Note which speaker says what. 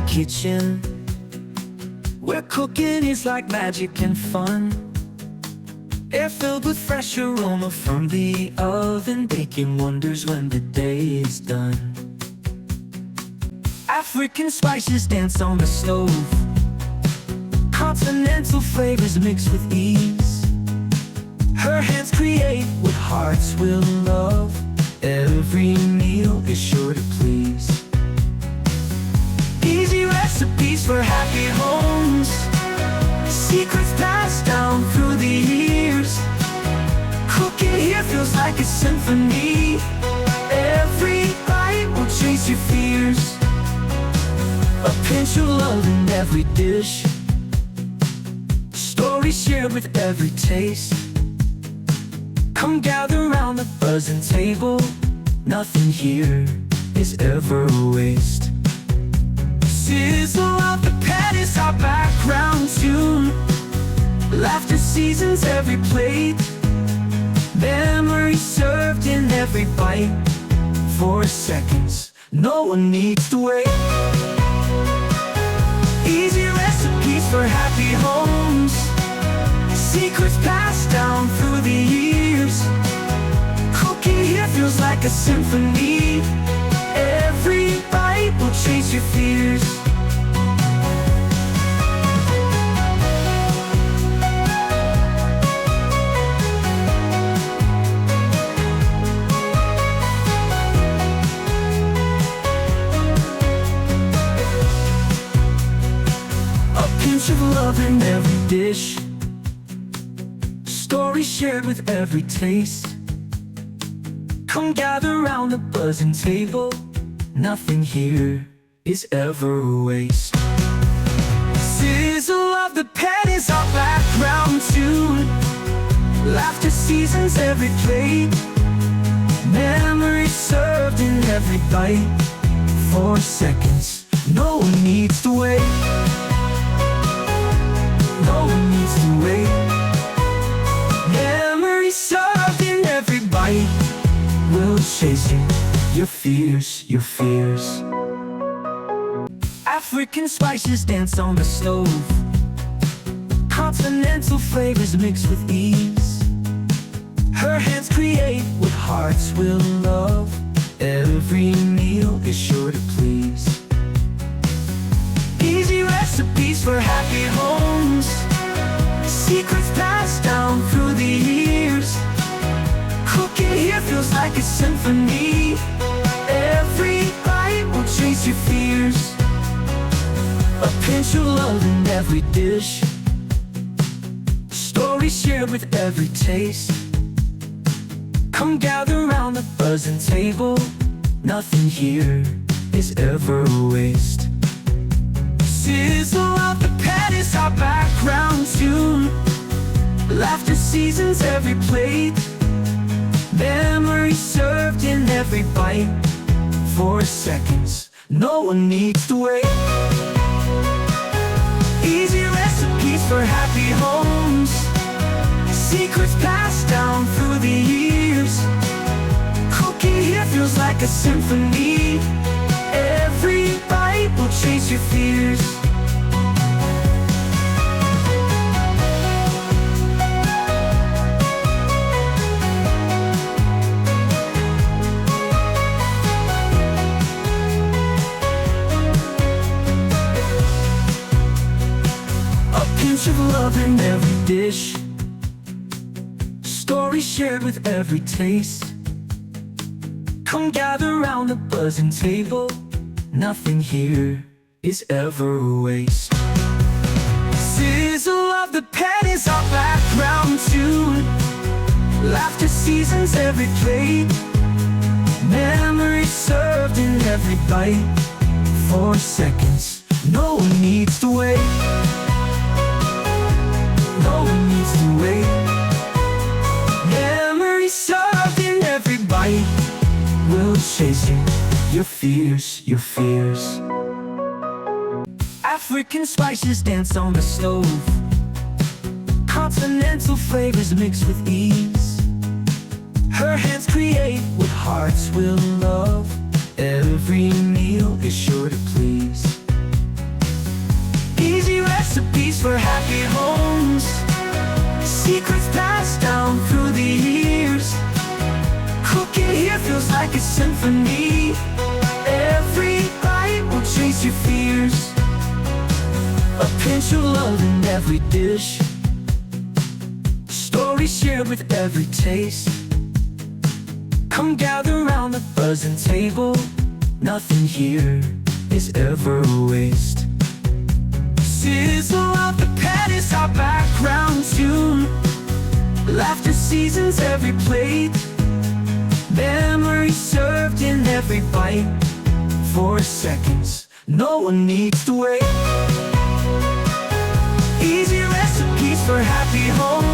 Speaker 1: the kitchen, where cooking is like magic and fun. Air filled with fresh aroma from the oven, baking wonders when the day is done. African spices dance on the stove, continental flavors mix with ease. Her hands create what hearts will love, every meal is sure to please. Easy recipes for happy homes, secrets passed down through the years. Cooking here feels like a symphony, every bite will chase your fears. A pinch of love in every dish, stories shared with every taste. Come gather round the buzzing table, nothing here is ever a waste. Sizzle of the pan is our background tune, laughter seasons every plate, memory served in every bite. For seconds, no one needs to wait. Easy recipes for happy homes, secrets passed down through the years. Cooking here feels like a symphony, every bite will chase your fears. Of love in every dish, stories shared with every taste. Come gather round the buzzing table, nothing here is ever a waste. Sizzle of the pan is our background tune, laughter seasons every plate, memories served in every bite. For seconds, no one needs to wait. No one needs to wait. Memories served in every bite will chase you, your fears, your fears. African spices dance on the stove, continental flavors mix with ease. Her hands create what hearts will love, every meal is sure to please. Easy recipes for happy homes, secrets passed down through the years. Cooking here feels like a symphony, every bite will chase your fears. A pinch of love in every dish, stories shared with every taste. Come gather round the buzzing table, nothing here is ever a waste. Sizzle of the pan is our background tune, laughter seasons every plate, memories served in every bite. For seconds, no one needs to wait. Easy recipes for happy homes, secrets passed down through the years. Cooking here feels like a symphony, every bite will chase your fears. A pinch of love in every dish, stories shared with every taste. Come gather round the buzzing table, nothing here is ever a waste. Sizzle of the pan is our background tune, laughter seasons every plate, memories served in every bite. For seconds, no one needs to wait. No one needs to wait. Memories served in every bite will chase you, your fears, your fears. African spices dance on the stove, continental flavors mix with ease. Her hands create what hearts will love, every meal is sure to please. like a symphony. Every bite will chase your fears. A pinch of love in every dish. Stories shared with every taste. Come gather around the buzzing table. Nothing here is ever a waste. Sizzle of the pan is our background tune. Laughter seasons every plate. Memory served in every bite. 4 seconds, no one needs to wait. Easy recipes for happy homes.